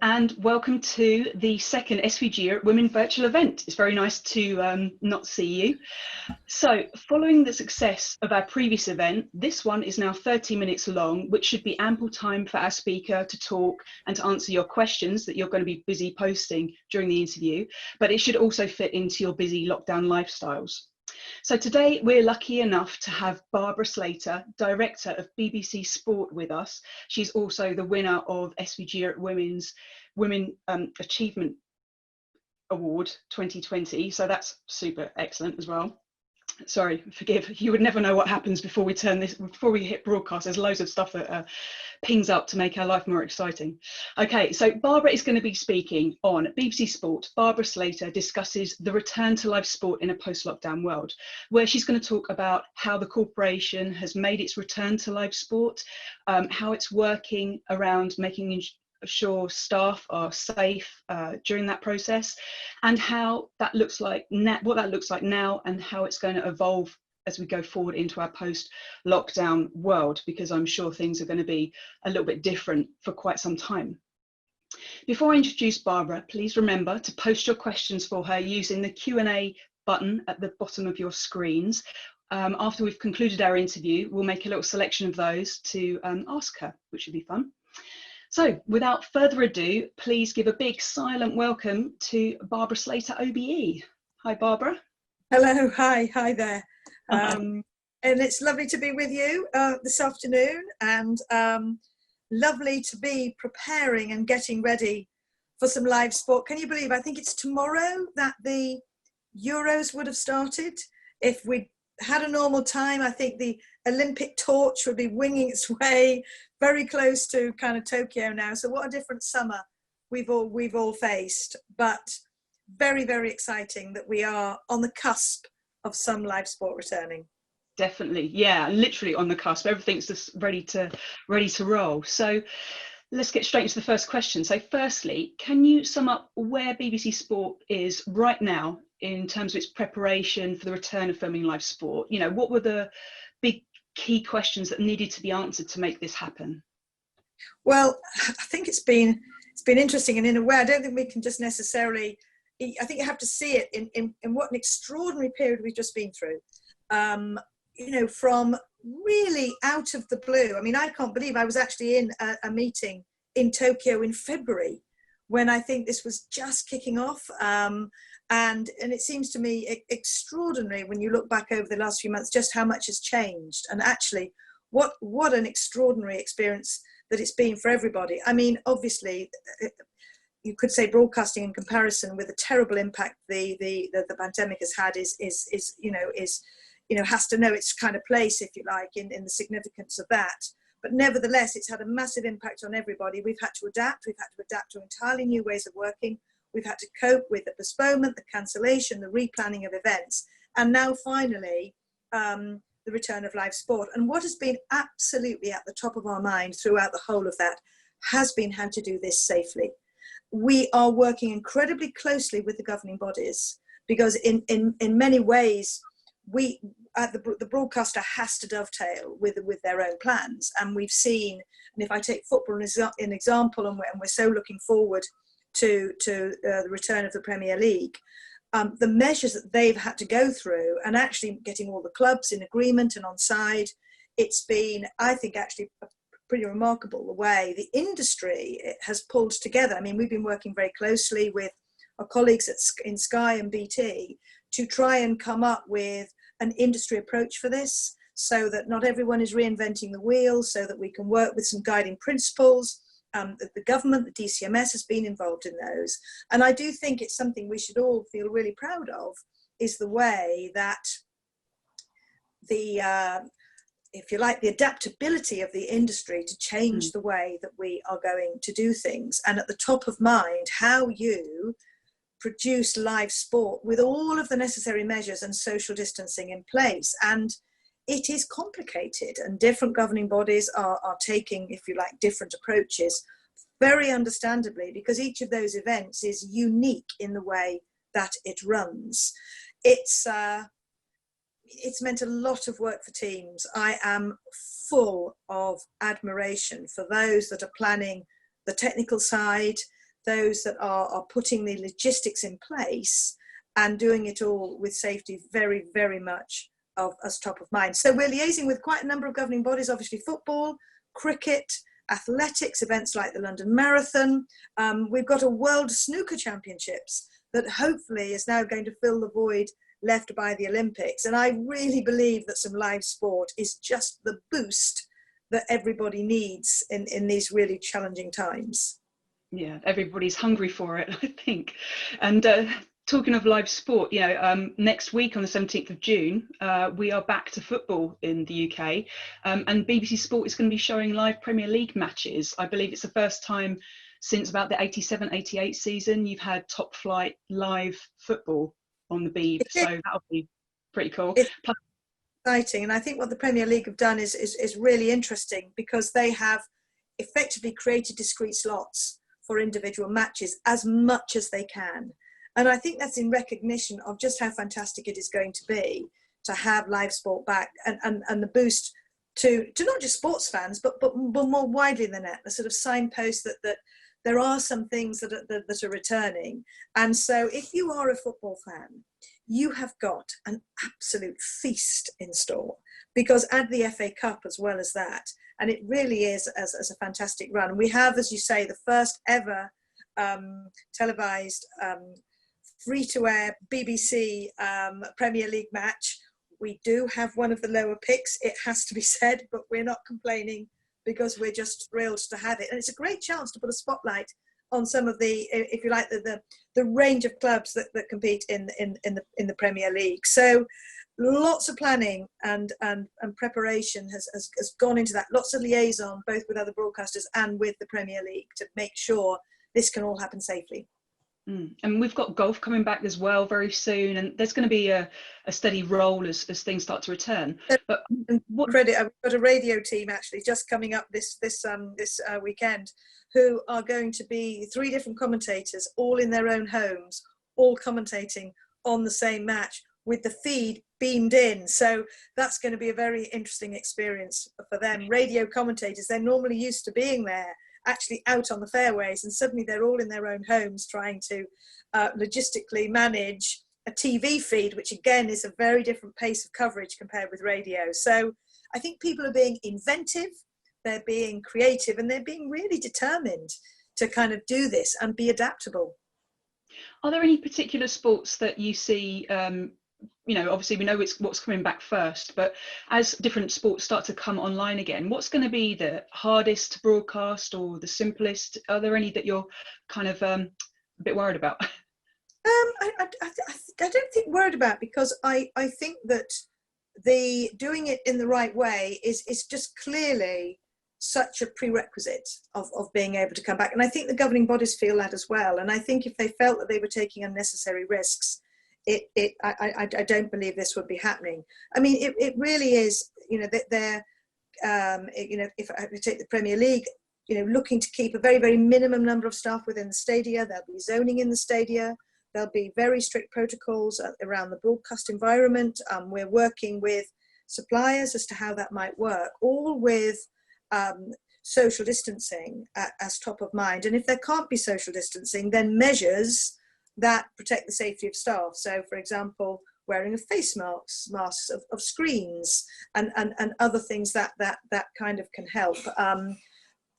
and welcome to the second SVG Europe Women virtual event. It's very nice to not see you. So, following the success of our previous event, this one is now 30 minutes long, which should be ample time for our speaker to talk and to answer your questions that you're going to be busy posting during the interview, but it should also fit into your busy lockdown lifestyles. So today we're lucky enough to have Barbara Slater, Director of BBC Sport with us. She's also the winner of SVG Europe Women's Women Achievement Award 2020. So that's super excellent as well. Sorry, forgive, you would never know what happens before we hit broadcast. There's loads of stuff that pings up to make our life more exciting. Okay, so Barbara is going to be speaking on BBC Sport. Barbara Slater discusses the return to live sport in a post-lockdown world, where she's going to talk about how the corporation has made its return to live sport, how it's working around making sure staff are safe during that process, and how that looks like what that looks like now, and how it's going to evolve as we go forward into our post-lockdown world, because I'm sure things are going to be a little bit different for quite some time. Before I introduce Barbara, please remember to post your questions for her using the Q&A button at the bottom of your screens. After we've concluded our interview, we'll make a little selection of those to ask her, which should be fun. So, without further ado, please give a big silent welcome to Barbara Slater, OBE. Hi, Barbara. Hello, hi there. And it's lovely to be with you this afternoon, and lovely to be preparing and getting ready for some live sport. Can you believe, I think it's tomorrow that the Euros would have started. If we had a normal time, I think the Olympic torch would be winging its way very close to kind of Tokyo now. So what a different summer we've all faced, but very, very exciting that we are on the cusp of some live sport returning. Definitely, yeah, literally on the cusp. Everything's just ready to roll. So let's get straight into the first question. So firstly, can you sum up where BBC Sport is right now in terms of its preparation for the return of filming live sport? You know, what were the big key questions that needed to be answered to make this happen? Well, I think it's been interesting, and in a way I don't think we can just necessarily, I think you have to see it in what an extraordinary period we've just been through. You know, from really out of the blue. I mean, I can't believe I was actually in a meeting in Tokyo in February when I think this was just kicking off. And it seems to me extraordinary when you look back over the last few months just how much has changed, and actually what an extraordinary experience that it's been for everybody. I mean, obviously you could say broadcasting in comparison with the terrible impact the pandemic has had is has to know its kind of place, if you like, in the significance of that. But nevertheless, it's had a massive impact on everybody. We've had to adapt. We've had to adapt to entirely new ways of working. We've had to cope with the postponement, the cancellation, the replanning of events, and now finally the return of live sport. And what has been absolutely at the top of our mind throughout the whole of that has been how to do this safely. We are working incredibly closely with the governing bodies, because in many ways the broadcaster has to dovetail with their own plans. And we've seen, and if I take football as an example, and we're so looking forward to the return of the Premier League, the measures that they've had to go through, and actually getting all the clubs in agreement and on side, it's been, I think, actually pretty remarkable the way the industry has pulled together. I mean, we've been working very closely with our colleagues in Sky and BT to try and come up with an industry approach for this, so that not everyone is reinventing the wheel, so that we can work with some guiding principles. The government, the DCMS has been involved in those. And I do think it's something we should all feel really proud of, is the way that if you like, the adaptability of the industry to change the way that we are going to do things. And at the top of mind, how you produce live sport with all of the necessary measures and social distancing in place. And it is complicated, and different governing bodies are taking, if you like, different approaches, very understandably, because each of those events is unique in the way that it runs. It's meant a lot of work for teams. I am full of admiration for those that are planning the technical side, those that are putting the logistics in place and doing it all with safety very, very much as top of mind. So we're liaising with quite a number of governing bodies, obviously football, cricket, athletics, events like the London Marathon. We've got a World Snooker Championships that hopefully is now going to fill the void left by the Olympics. And I really believe that some live sport is just the boost that everybody needs in these really challenging times. Yeah, everybody's hungry for it, I think. And talking of live sport, you know, next week on the 17th of June, we are back to football in the UK, and BBC Sport is going to be showing live Premier League matches. I believe it's the first time since about the 87-88 season you've had top flight live football on the Beeb, so that'll be pretty cool. It's exciting, and I think what the Premier League have done is really interesting, because they have effectively created discrete slots for individual matches as much as they can. And I think that's in recognition of just how fantastic it is going to be to have live sport back, and the boost to not just sports fans, but more widely than that, the sort of signpost that there are some things that are returning. And so if you are a football fan, you have got an absolute feast in store, because add the FA Cup as well as that, and it really is as a fantastic run. We have, as you say, the first ever televised free-to-air BBC Premier League match. We do have one of the lower picks, it has to be said, but we're not complaining, because we're just thrilled to have it. And it's a great chance to put a spotlight on some of the, if you like, the range of clubs that compete in the Premier League. So lots of planning and preparation has gone into that. Lots of liaison, both with other broadcasters and with the Premier League, to make sure this can all happen safely. And we've got golf coming back as well very soon, and there's going to be a steady roll as things start to return. But what credit, I've got a radio team actually just coming up this weekend, who are going to be 3 different commentators, all in their own homes, all commentating on the same match with the feed beamed in. So that's going to be a very interesting experience for them. Radio commentators, they're normally used to being there, actually out on the fairways, and suddenly they're all in their own homes trying to logistically manage a TV feed, which again is a very different pace of coverage compared with radio. So I think people are being inventive, they're being creative, and they're being really determined to kind of do this and be adaptable. Are there any particular sports that you see, you know, obviously we know what's coming back first, but as different sports start to come online again, what's going to be the hardest to broadcast or the simplest? Are there any that you're kind of a bit worried about? I don't think worried about, because I think that the doing it in the right way is just clearly such a prerequisite of being able to come back. And I think the governing bodies feel that as well. And I think if they felt that they were taking unnecessary risks, I don't believe this would be happening. I mean, it really is, you know, that they're, you know, if I take the Premier League, you know, looking to keep a very, very minimum number of staff within the stadia. There'll be zoning in the stadia. There'll be very strict protocols around the broadcast environment. We're working with suppliers as to how that might work, all with social distancing as top of mind. And if there can't be social distancing, then measures that protect the safety of staff. So, for example, wearing of face masks of screens, and other things that kind of can help.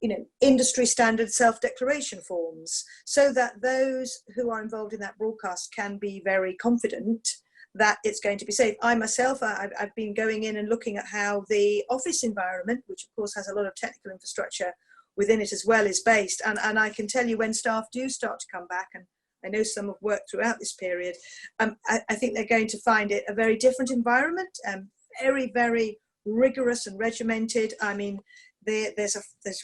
You know, industry standard self-declaration forms, so that those who are involved in that broadcast can be very confident that it's going to be safe. I myself, I've been going in and looking at how the office environment, which of course has a lot of technical infrastructure within it as well, is based. And I can tell you, when staff do start to come back, and I know some have worked throughout this period, I think they're going to find it a very different environment, very, very rigorous and regimented. I mean, there's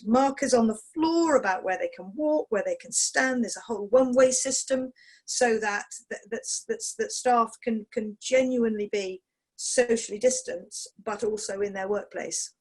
markers on the floor about where they can walk, where they can stand. There's a whole one-way system, so that staff can genuinely be socially distanced, but also in their workplace.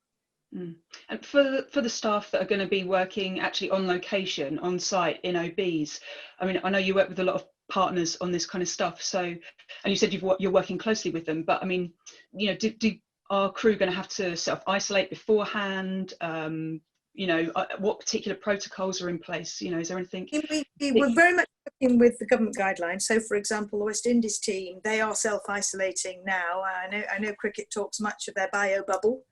And for the staff that are going to be working actually on location, on site in OBs, I mean, I know you work with a lot of partners on this kind of stuff. So, and you said you're working closely with them, but I mean, you know, are crew going to have to self-isolate beforehand? You you know, what particular protocols are in place? You know, is there anything? We're very much working with the government guidelines. So, for example, the West Indies team, they are self-isolating now. I know cricket talks much of their bio bubble,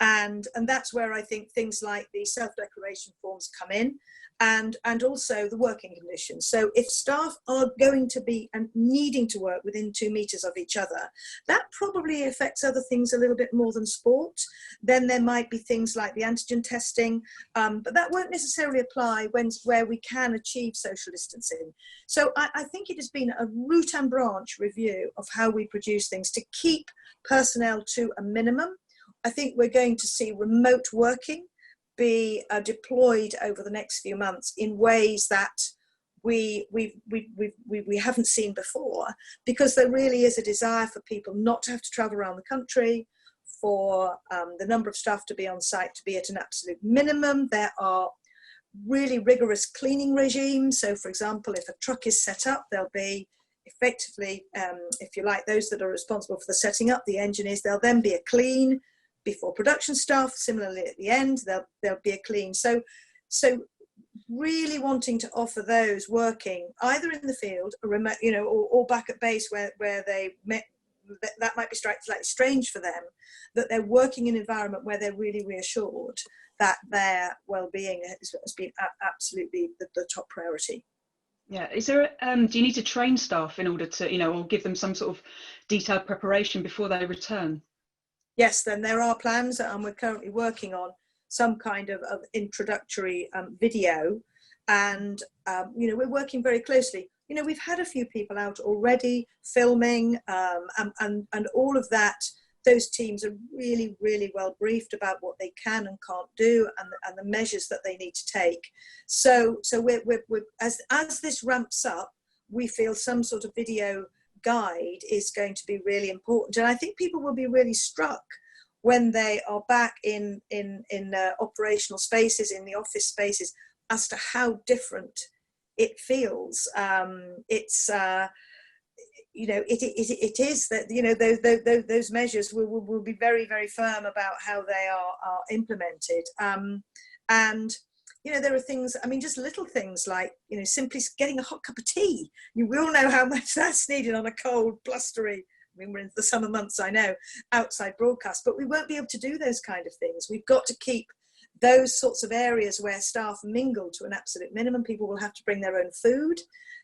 and that's where I think things like the self-declaration forms come in, and also the working conditions. So if staff are going to be and needing to work within 2 meters of each other, that probably affects other things a little bit more than sport. Then there might be things like the antigen testing, but that won't necessarily apply where we can achieve social distancing. So I think it has been a root and branch review of how we produce things to keep personnel to a minimum. I think we're going to see remote working be deployed over the next few months in ways that we haven't seen before, because there really is a desire for people not to have to travel around the country, for the number of staff to be on site to be at an absolute minimum. There are really rigorous cleaning regimes. So, for example, if a truck is set up, there'll be effectively, if you like, those that are responsible for the setting up, the engineers, there'll then be a clean before production staff. Similarly, at the end, there'll be a clean. So really wanting to offer those working either in the field or remote, you know, or back at base where they met, that might be slightly strange for them, that they're working in an environment where they're really reassured that their well-being has been absolutely the top priority. Yeah, is there, do you need to train staff in order to, you know, or give them some sort of detailed preparation before they return? Yes, then there are plans, and we're currently working on some kind of introductory video, and you know, we're working very closely. You know, we've had a few people out already filming, and all of that. Those teams are really, really well briefed about what they can and can't do, and the measures that they need to take. So we're as this ramps up, we feel some sort of video guide is going to be really important, and I think people will be really struck when they are back in operational spaces, in the office spaces, as to how different it feels. It's you know, it is that, you know, those measures will be very, very firm about how they are implemented, and you know, there are things, I mean, just little things like, you know, simply getting a hot cup of tea. You will know how much that's needed on a cold, blustery, I mean, we're in the summer months, I know, outside broadcast, but we won't be able to do those kind of things. We've got to keep those sorts of areas where staff mingle to an absolute minimum. People will have to bring their own food.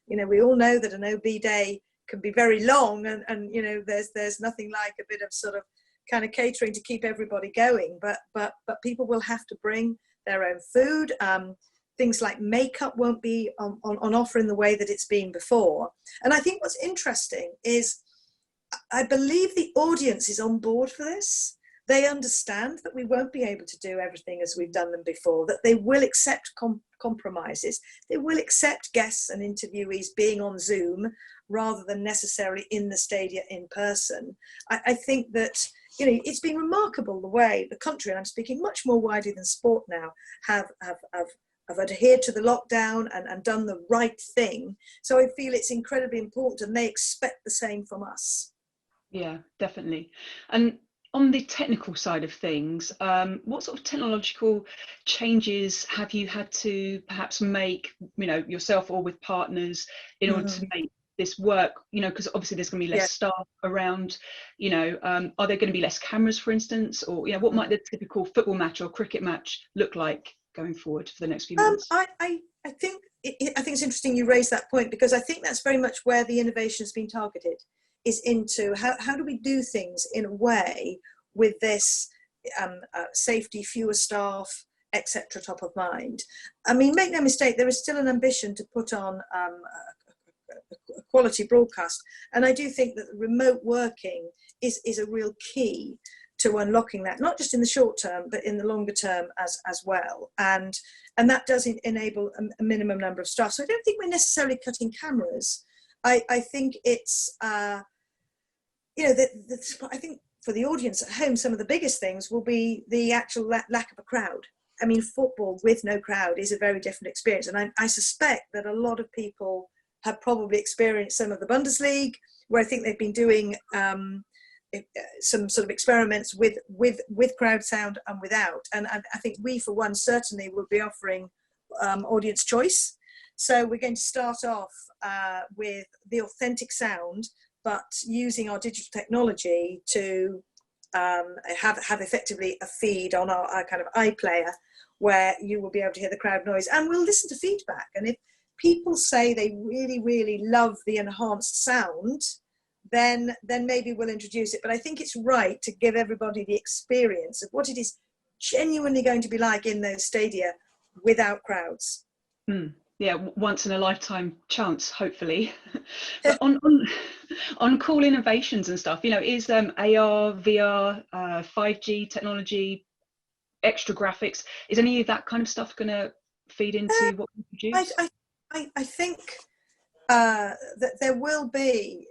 You know, we all know that an OB day can be very long, and you know, there's nothing like a bit of sort of kind of catering to keep everybody going, but people will have to bring their own food. Things like makeup won't be on offer in the way that it's been before. And I think what's interesting is I believe the audience is on board for this. They understand that we won't be able to do everything as we've done them before, that they will accept compromises. They will accept guests and interviewees being on Zoom rather than necessarily in the stadia in person. I think that, you know, it's been remarkable the way the country, and I'm speaking much more widely than sport now, have adhered to the lockdown and done the right thing. So I feel it's incredibly important, and they expect the same from us. Yeah, definitely. And on the technical side of things, what sort of technological changes have you had to perhaps make, you know, yourself or with partners in order to make this work? You know, because obviously there's going to be less staff around, you know, are there going to be less cameras, for instance, or, you know, what might the typical football match or cricket match look like going forward for the next few months? I think it's interesting you raise that point, because I think that's very much where the innovation has been targeted, is into how do we do things in a way with this safety, fewer staff, etc. top of mind. I mean, make no mistake, there is still an ambition to put on a quality broadcast, and I do think that remote working is a real key to unlocking that, not just in the short term, but in the longer term as well. And that does enable a minimum number of staff. So I don't think we're necessarily cutting cameras. I think it's, you know, I think for the audience at home, some of the biggest things will be the actual lack of a crowd. I mean, football with no crowd is a very different experience. And I suspect that a lot of people have probably experienced some of the Bundesliga, where I think they've been doing some sort of experiments with crowd sound and without. And I think we, for one, certainly will be offering audience choice. So we're going to start off with the authentic sound, but using our digital technology to have effectively a feed on our kind of iPlayer, where you will be able to hear the crowd noise, and we'll listen to feedback. And if people say they really, really love the enhanced sound, then maybe we'll introduce it. But I think it's right to give everybody the experience of what it is genuinely going to be like in those stadia without crowds. Yeah, once in a lifetime chance, hopefully. But on cool innovations and stuff, is AR, VR, 5G technology, extra graphics, is any of that kind of stuff going to feed into what we produce? I think that there will be,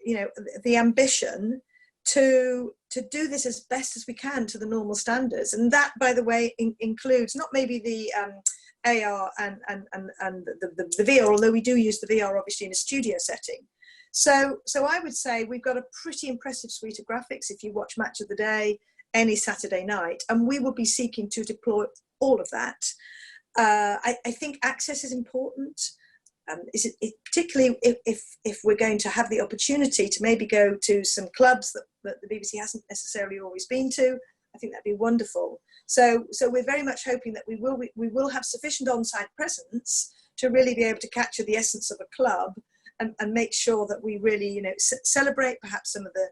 the ambition to do this as best as we can to the normal standards, and that, by the way, includes not maybe the AR and the VR, although we do use the VR obviously in a studio setting. So I would say we've got a pretty impressive suite of graphics if you watch Match of the Day any Saturday night, and we will be seeking to deploy all of that. I think access is important. Particularly if we're going to have the opportunity to maybe go to some clubs that the BBC hasn't necessarily always been to, I think that'd be wonderful. So we're very much hoping that we will have sufficient on-site presence to really be able to capture the essence of a club and make sure that we really, celebrate perhaps some of the,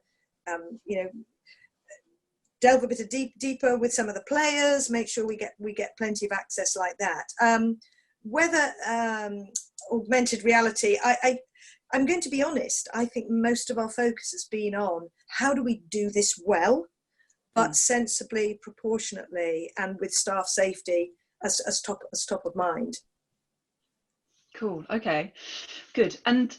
delve a bit deeper with some of the players, make sure we get plenty of access like that. Whether augmented reality, I'm going to be honest, I think most of our focus has been on how do we do this well, but sensibly, proportionately, and with staff safety as top of mind. Cool, okay, good. And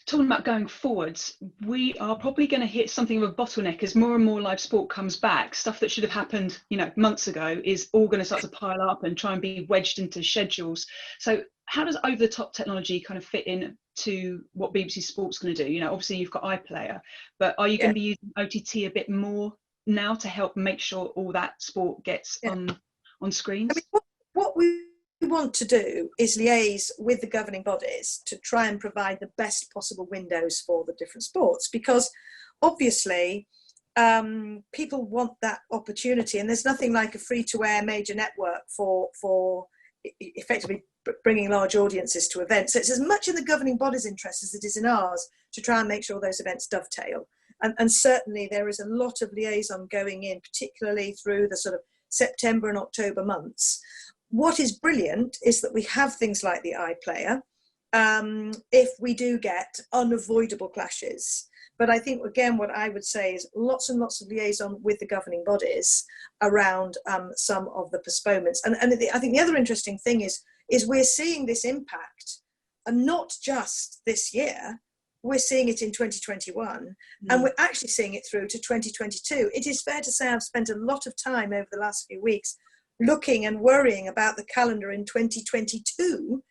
talking about going forwards, we are probably going to hit something of a bottleneck as more and more live sport comes back. Stuff that should have happened, months ago is all going to start to pile up and try and be wedged into schedules. So how does over-the-top technology kind of fit in to what BBC Sport's going to do? Obviously you've got iPlayer, but are you going to be using OTT a bit more now to help make sure all that sport gets on screens? I mean, what we want to do is liaise with the governing bodies to try and provide the best possible windows for the different sports, because obviously people want that opportunity, and there's nothing like a free-to-air major network for effectively bringing large audiences to events. So it's as much in the governing body's interest as it is in ours to try and make sure those events dovetail. And certainly there is a lot of liaison going in, particularly through the sort of September and October months. What is brilliant is that we have things like the iPlayer if we do get unavoidable clashes. But I think, again, what I would say is lots and lots of liaison with the governing bodies around some of the postponements. And I think the other interesting thing is we're seeing this impact, and not just this year, we're seeing it in 2021, and we're actually seeing it through to 2022. It is fair to say I've spent a lot of time over the last few weeks looking and worrying about the calendar in 2022,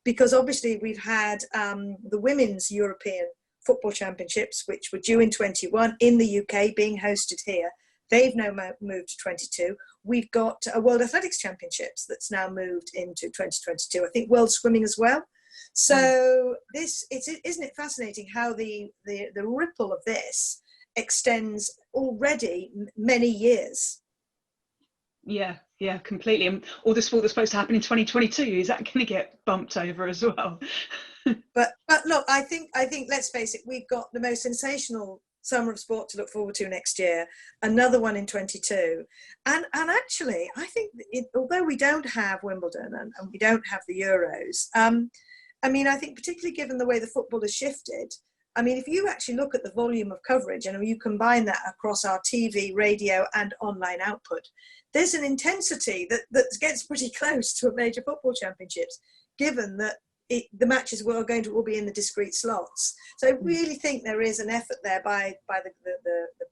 because obviously we've had the Women's European Football Championships, which were due in 21 in the UK, being hosted here. They've now moved to 22. We've got a World Athletics Championships that's now moved into 2022. I think World Swimming as well. So isn't it fascinating how the ripple of this extends already many years? Yeah, completely. And all the sport that's supposed to happen in 2022, is that going to get bumped over as well? But look, I think let's face it, we've got the most sensational summer of sport to look forward to next year, another one in 22, and actually I think although we don't have Wimbledon and we don't have the Euros, I think particularly given the way the football has shifted, if you actually look at the volume of coverage and you combine that across our TV, radio and online output, there's an intensity that gets pretty close to a major football championships, given that the matches will be in the discrete slots. So I really think there is an effort there by the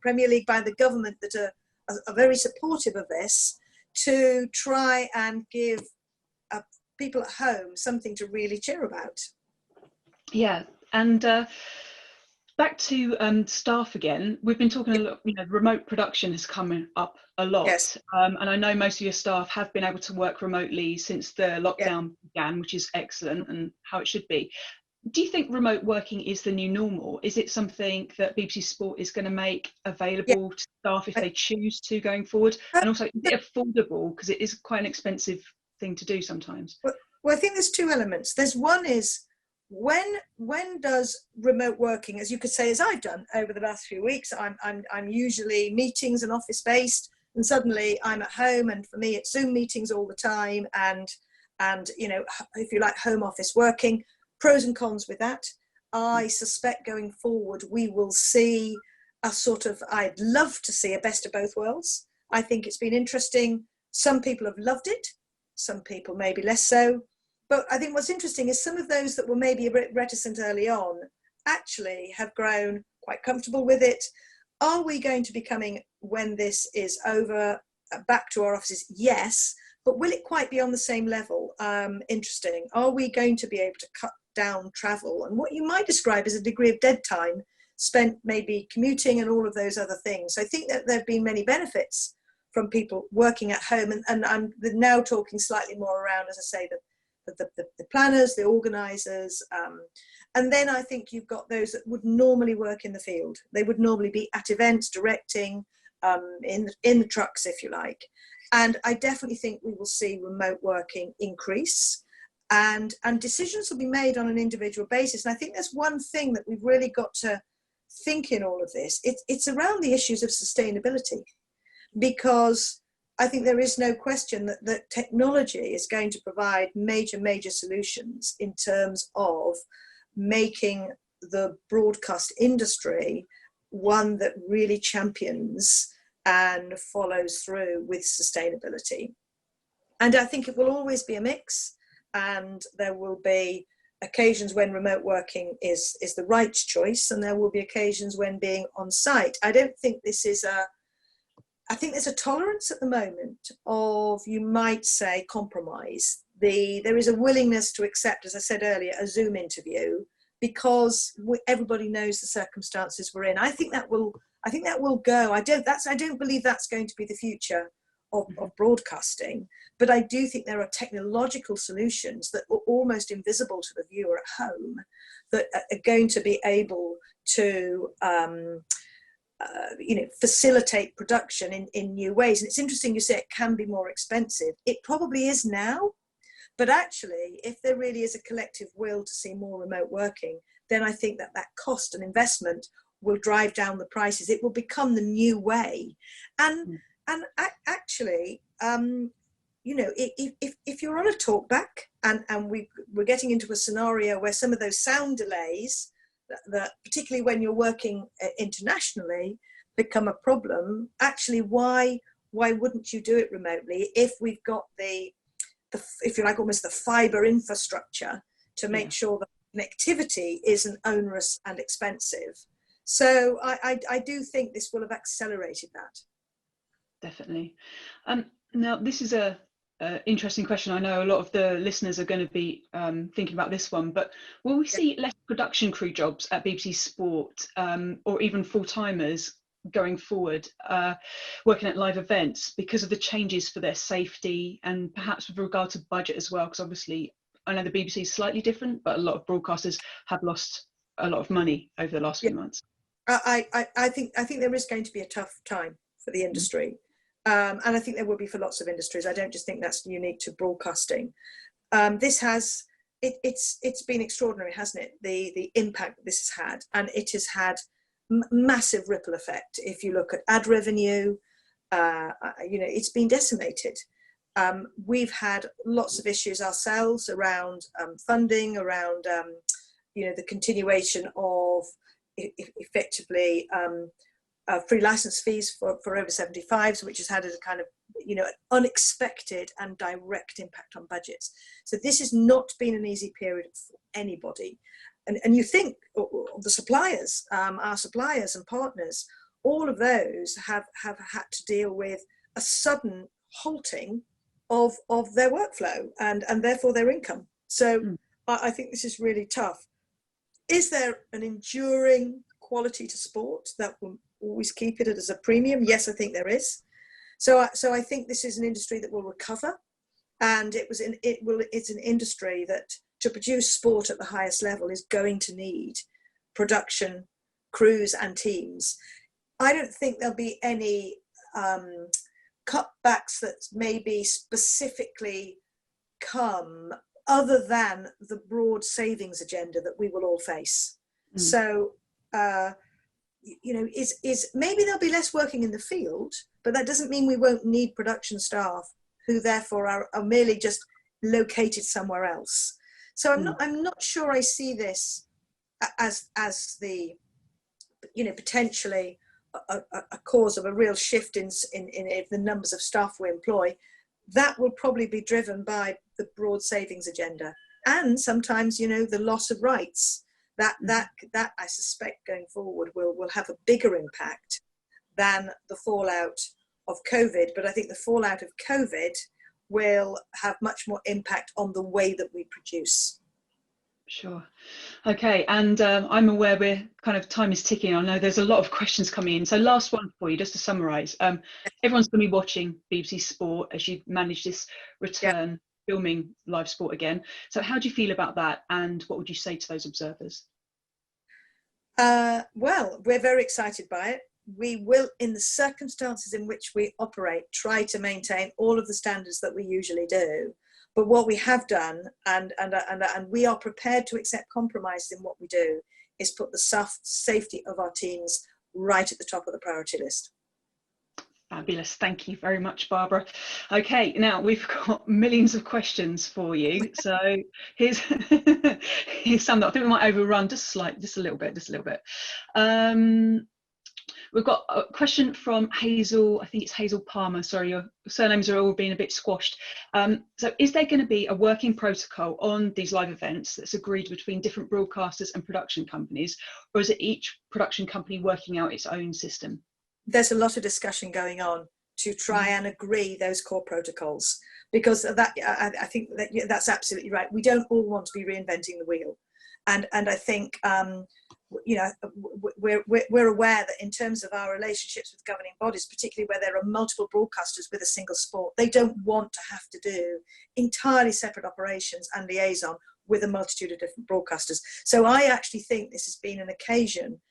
Premier League, by the government, that are very supportive of this, to try and give people at home something to really cheer about. Yeah, and Back to staff again. We've been talking a lot, remote production has come up a Yes. lot. And I know most of your staff have been able to work remotely since the Yeah. lockdown began, which is excellent and how it should be. Do you think remote working is the new normal? Is it something that BBC Sport is going to make Yeah. available to staff if they choose to going forward? And also, is it affordable? Because it is quite an expensive thing to do sometimes. Well, I think there's two elements. There's one is when does remote working, as you could say, as I've done over the last few weeks, I'm usually meetings and office based, and suddenly I'm at home, and for me it's Zoom meetings all the time, and if you like, home office working. Pros and cons with that. I suspect going forward we will see a sort of, I'd love to see a best of both worlds. I think it's been interesting. Some people have loved it, some people maybe less so. But I think what's interesting is some of those that were maybe a bit reticent early on actually have grown quite comfortable with it. Are we going to be coming, when this is over, back to our offices? Yes, but will it quite be on the same level? Interesting. Are we going to be able to cut down travel and what you might describe as a degree of dead time spent maybe commuting and all of those other things? So I think that there have been many benefits from people working at home, and I'm now talking slightly more around, as I say, the planners, the organisers, and then I think you've got those that would normally work in the field. They would normally be at events, directing, in the trucks, if you like. And I definitely think we will see remote working increase, and decisions will be made on an individual basis. And I think there's one thing that we've really got to think in all of this. It's around the issues of sustainability, because I think there is no question that technology is going to provide major solutions in terms of making the broadcast industry one that really champions and follows through with sustainability. And I think it will always be a mix, and there will be occasions when remote working is the right choice, and there will be occasions when being on site. I don't think this is I think there's a tolerance at the moment of, you might say, compromise. There is a willingness to accept, as I said earlier, a Zoom interview, because everybody knows the circumstances we're in. I think that will go. I don't believe that's going to be the future of broadcasting, but I do think there are technological solutions that are almost invisible to the viewer at home that are going to be able to facilitate production in new ways. And it's interesting you say it can be more expensive. It probably is now, but actually, if there really is a collective will to see more remote working, then I think that cost and investment will drive down the prices. It will become the new way. And actually, if you're on a talkback and we're getting into a scenario where some of those sound delays, that particularly when you're working internationally, become a problem, actually why wouldn't you do it remotely if we've got the if you like, almost the fiber infrastructure to make sure that connectivity isn't onerous and expensive? So I do think this will have accelerated that. Definitely. Now this is a interesting question. I know a lot of the listeners are going to be thinking about this one, but will we see less production crew jobs at BBC Sport, or even full-timers going forward, working at live events, because of the changes for their safety, and perhaps with regard to budget as well? Because obviously I know the BBC is slightly different, but a lot of broadcasters have lost a lot of money over the last few months. I think there is going to be a tough time for the industry. And I think there will be for lots of industries. I don't just think that's unique to broadcasting. It's been extraordinary, hasn't it? The impact that this has had, and it has had massive ripple effect. If you look at ad revenue, it's been decimated. We've had lots of issues ourselves around funding, around the continuation of effectively free license fees for over 75s, which has had a kind of unexpected and direct impact on budgets. So this has not been an easy period for anybody. And you think of the suppliers, our suppliers and partners, all of those have had to deal with a sudden halting of their workflow and therefore their income. So I think this is really tough. Is there an enduring quality to sport that will always keep it as a premium? Yes, I think there is. So I think this is an industry that will recover, and it's an industry that, to produce sport at the highest level, is going to need production crews and teams. I don't think there'll be any cutbacks that maybe specifically come other than the broad savings agenda that we will all face. So, is maybe there'll be less working in the field, but that doesn't mean we won't need production staff who therefore are merely just located somewhere else. So I'm not sure I see this as the, potentially a cause of a real shift in the numbers of staff we employ. That will probably be driven by the broad savings agenda, and sometimes, the loss of rights. That I suspect going forward will have a bigger impact than the fallout of COVID. But I think the fallout of COVID will have much more impact on the way that we produce. Sure. Okay, and I'm aware we're kind of, time is ticking. I know there's a lot of questions coming in. So last one for you, just to summarise. Everyone's going to be watching BBC Sport as you manage this return, filming live sport again. So how do you feel about that, and what would you say to those observers? Well, we're very excited by it. We will, in the circumstances in which we operate, try to maintain all of the standards that we usually do. But what we have done, and we are prepared to accept compromises in what we do, is put the safety of our teams right at the top of the priority list. Fabulous. Thank you very much, Barbara. Okay, now we've got millions of questions for you. So here's some that I think we might overrun just a little bit. We've got a question from Hazel. I think it's Hazel Palmer. Sorry, your surnames are all being a bit squashed. So is there going to be a working protocol on these live events that's agreed between different broadcasters and production companies, or is it each production company working out its own system? There's a lot of discussion going on to try and agree those core protocols, because I think that's absolutely right. We don't all want to be reinventing the wheel, and I think we're aware that in terms of our relationships with governing bodies, particularly where there are multiple broadcasters with a single sport, they don't want to have to do entirely separate operations and liaison with a multitude of different broadcasters. So I actually think this has been an occasion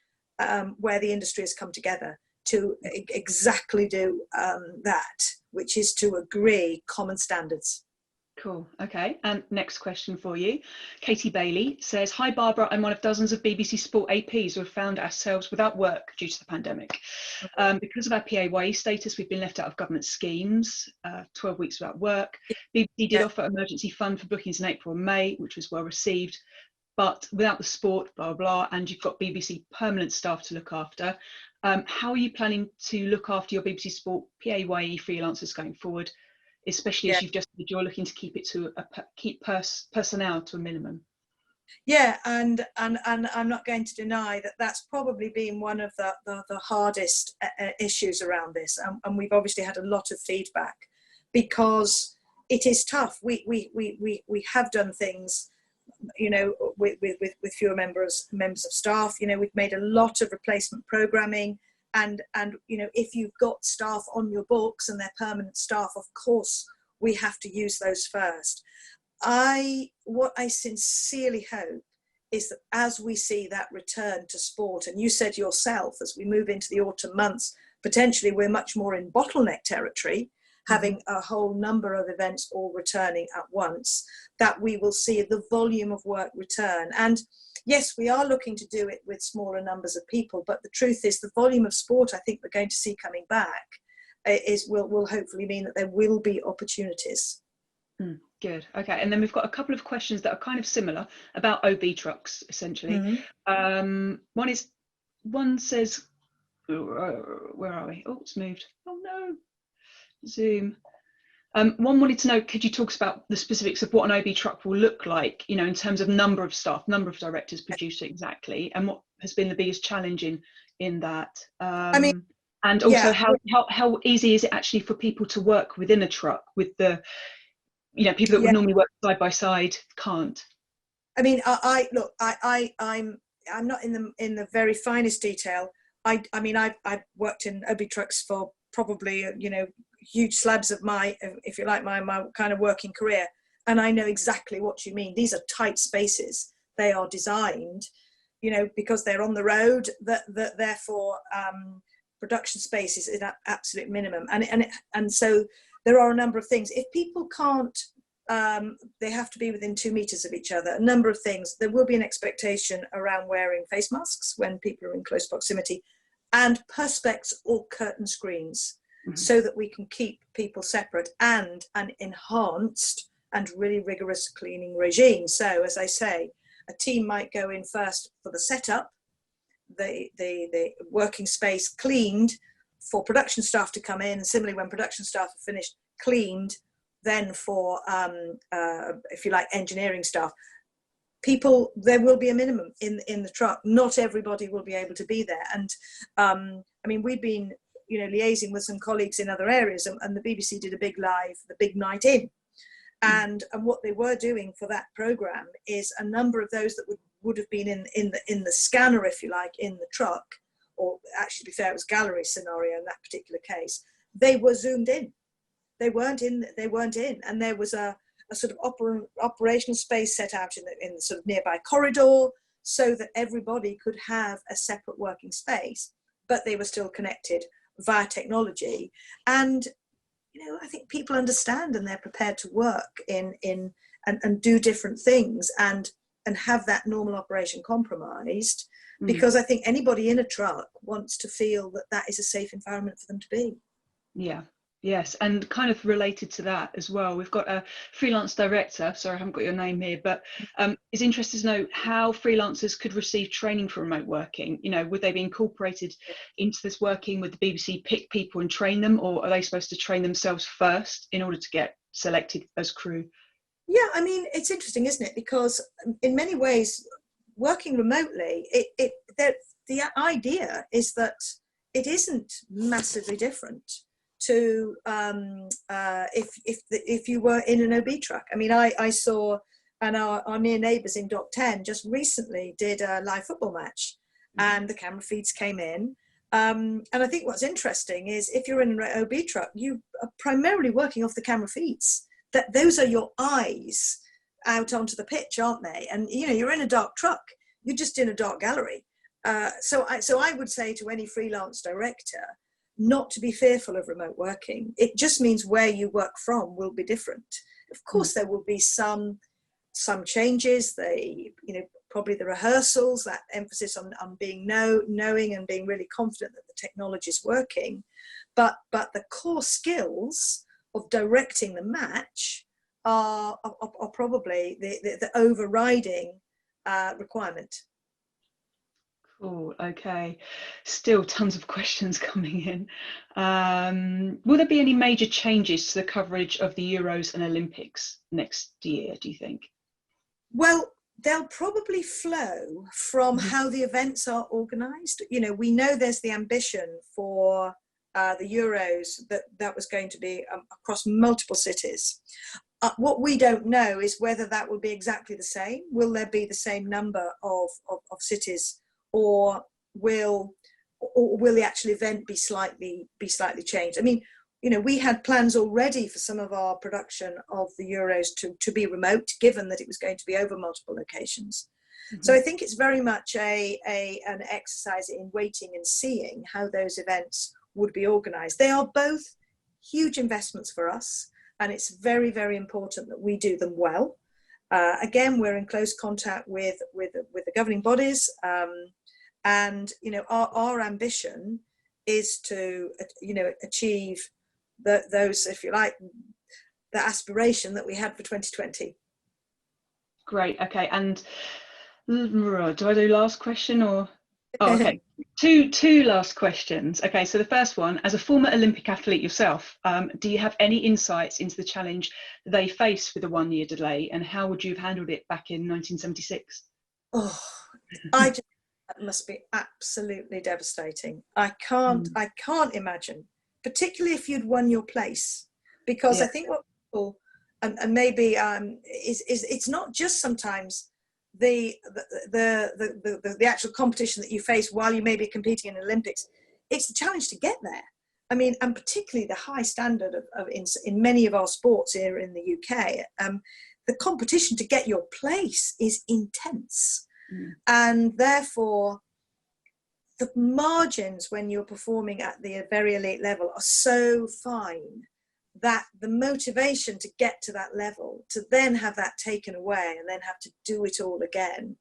where the industry has come together to exactly do that, which is to agree common standards. Cool. Okay. And next question for you. Katie Bailey says, "Hi Barbara, I'm one of dozens of BBC Sport APs who have found ourselves without work due to the pandemic. Because of our PAYG status, we've been left out of government schemes, 12 weeks without work. BBC did offer emergency fund for bookings in April and May, which was well received, but without the sport, blah, blah, and you've got BBC permanent staff to look after. How are you planning to look after your BBC Sport PAYE freelancers going forward, especially as you've just said you're looking to keep it to keep personnel to a minimum?" Yeah, and I'm not going to deny that that's probably been one of the hardest issues around this, and we've obviously had a lot of feedback because it is tough. We have done things, with fewer members of staff. We've made a lot of replacement programming, and if you've got staff on your books and they're permanent staff, of course we have to use those first. What I sincerely hope is that as we see that return to sport, and you said yourself, as we move into the autumn months, potentially we're much more in bottleneck territory, having a whole number of events all returning at once, that we will see the volume of work return. And yes, we are looking to do it with smaller numbers of people, but the truth is the volume of sport I think we're going to see coming back will hopefully mean that there will be opportunities. Good. Okay, and then we've got a couple of questions that are kind of similar about OB trucks, essentially. One says, where are we? Oh, it's moved. Oh no, Zoom. One wanted to know, could you talk about the specifics of what an OB truck will look like, in terms of number of staff, number of directors produced exactly, and what has been the biggest challenge in that? And also how easy is it actually for people to work within a truck with the, people that would normally work side by side can't? I mean, I'm I'm not in the very finest detail. I mean, I've worked in OB trucks for probably, you know, huge slabs of my, if you like, my kind of working career. And I know exactly what you mean. These are tight spaces. They are designed, you know, because they're on the road, that therefore production space is at absolute minimum. And so there are a number of things. If people can't, they have to be within 2 meters of each other. A number of things. There will be an expectation around wearing face masks when people are in close proximity, and perspex or curtain screens, so that we can keep people separate, and an enhanced and really rigorous cleaning regime. So, as I say, a team might go in first for the setup, the working space cleaned for production staff to come in, and similarly when production staff are finished, cleaned then for, if you like, engineering staff. People, there will be a minimum in the truck. Not everybody will be able to be there. And I mean, we've been, you know, liaising with some colleagues in other areas, and the BBC did a big live, the big night in. And what they were doing for that programme is a number of those that would have been in the scanner, if you like, in the truck, or actually to be fair, it was gallery scenario in that particular case. They were zoomed in. They weren't in, and there was a sort of operational space set out in the sort of nearby corridor, so that everybody could have a separate working space, but they were still connected via technology. And you know, I think people understand, and they're prepared to work and do different things and have that normal operation compromised, because I think anybody in a truck wants to feel that that is a safe environment for them to be. Yeah. Yes, and kind of related to that as well, we've got a freelance director, sorry I haven't got your name here, but is interested to know how freelancers could receive training for remote working. You know, would they be incorporated into this working? Would the BBC pick people and train them, or are they supposed to train themselves first in order to get selected as crew? Yeah, I mean, it's interesting, isn't it? Because in many ways, working remotely, the idea is that it isn't massively different to if you were in an OB truck. I mean, I saw, and our near neighbours in Dock 10 just recently did a live football match, and the camera feeds came in. And I think what's interesting is if you're in an OB truck, you are primarily working off the camera feeds. That those are your eyes out onto the pitch, aren't they? And you know, you're in a dark truck. You're just in a dark gallery. So I would say to any freelance director, not to be fearful of remote working. It just means where you work from will be different. Of course, there will be some changes. You know, probably the rehearsals, that emphasis on being knowing and being really confident that the technology is working, but the core skills of directing the match are probably the overriding requirement. Cool, okay. Still tons of questions coming in. Will there be any major changes to the coverage of the Euros and Olympics next year, do you think? Well, they'll probably flow from how the events are organised. You know, we know there's the ambition for the Euros that was going to be across multiple cities. What we don't know is whether that will be exactly the same. Will there be the same number of cities, or will the actual event be slightly changed? I mean, you know, we had plans already for some of our production of the Euros to be remote, given that it was going to be over multiple locations. So I think it's very much an exercise in waiting and seeing how those events would be organised. They are both huge investments for us, and it's very, very important that we do them well. Again, we're in close contact with the governing bodies, and you know, our ambition is to, you know, achieve those, if you like, the aspiration that we had for 2020. Great. Okay. And do I do last question or? Oh, okay. Two last questions. Okay. So the first one, as a former Olympic athlete yourself, do you have any insights into the challenge they face with a 1 year delay, and how would you have handled it back in 1976? Oh, that must be absolutely devastating. I can't imagine, particularly if you'd won your place, because I think what people, and maybe is it's not just sometimes the actual competition that you face while you may be competing in the Olympics, it's the challenge to get there. I mean, and particularly the high standard in many of our sports here in the UK, the competition to get your place is intense. And therefore, the margins when you're performing at the very elite level are so fine that the motivation to get to that level, to then have that taken away and then have to do it all again,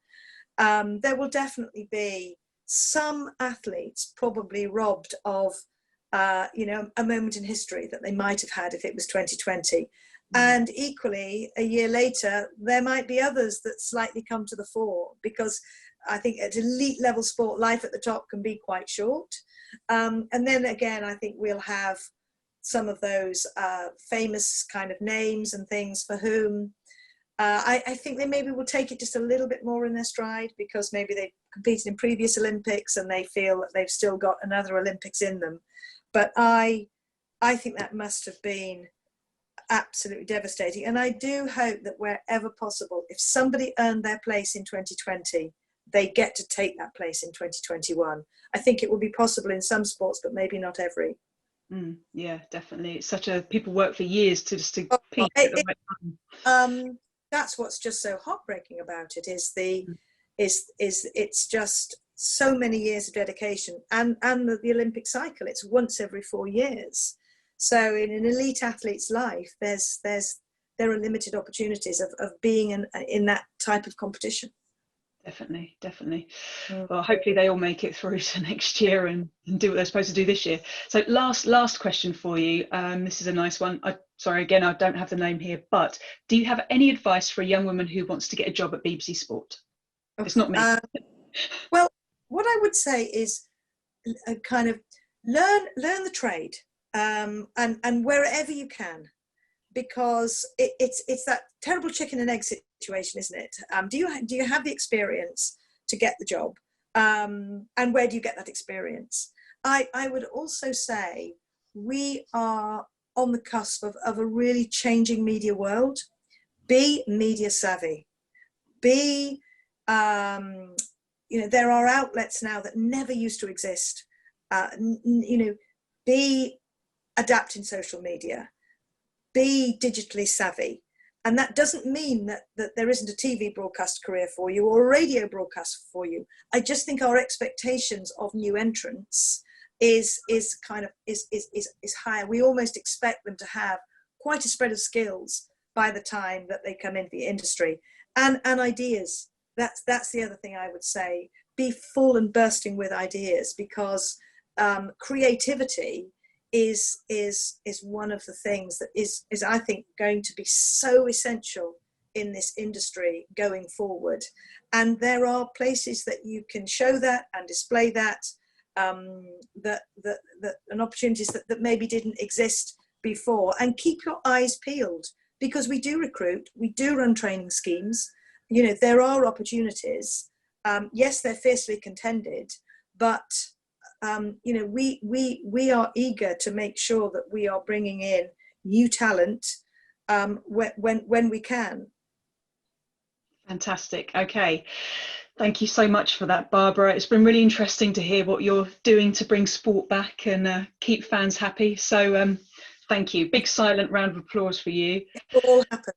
there will definitely be some athletes probably robbed of you know, a moment in history that they might have had if it was 2020. And equally, a year later, there might be others that slightly come to the fore, because I think at elite level sport, life at the top can be quite short. And then again, I think we'll have some of those famous kind of names and things for whom I think they maybe will take it just a little bit more in their stride, because maybe they've competed in previous Olympics and they feel that they've still got another Olympics in them. But I think that must have been absolutely devastating. And I do hope that wherever possible, if somebody earned their place in 2020, they get to take that place in 2021. I think it will be possible in some sports, but maybe not every. Yeah, definitely. It's such a, people work for years to peak at the right time. That's what's just so heartbreaking about it, is it's just so many years of dedication, and the Olympic cycle, it's once every 4 years. So in an elite athlete's life, there are limited opportunities of being in that type of competition. Definitely. Well, hopefully they all make it through to next year and do what they're supposed to do this year. So last question for you. This is a nice one. Sorry, again, I don't have the name here, but do you have any advice for a young woman who wants to get a job at BBC Sport? It's not me. Well, what I would say is kind of learn the trade, and wherever you can, because it's that terrible chicken and egg situation, isn't it? Do you have the experience to get the job, and where do you get that experience? I would also say we are on the cusp of a really changing media world. Be media savvy. Be you know, there are outlets now that never used to exist. You know, be adept in social media. Be digitally savvy. And that doesn't mean that there isn't a TV broadcast career for you or a radio broadcast for you. I just think our expectations of new entrants is higher. We almost expect them to have quite a spread of skills by the time that they come into the industry, and ideas. That's the other thing I would say. Be full and bursting with ideas, because creativity is one of the things that is I think going to be so essential in this industry going forward. And there are places that you can show that and display that, and opportunities that maybe didn't exist before. And keep your eyes peeled, because we do recruit, we do run training schemes. You know, there are opportunities. Yes, they're fiercely contended, but you know, we are eager to make sure that we are bringing in new talent when we can. Fantastic. Okay. Thank you so much for that, Barbara. It's been really interesting to hear what you're doing to bring sport back and keep fans happy. So thank you. Big silent round of applause for you. It will all happen.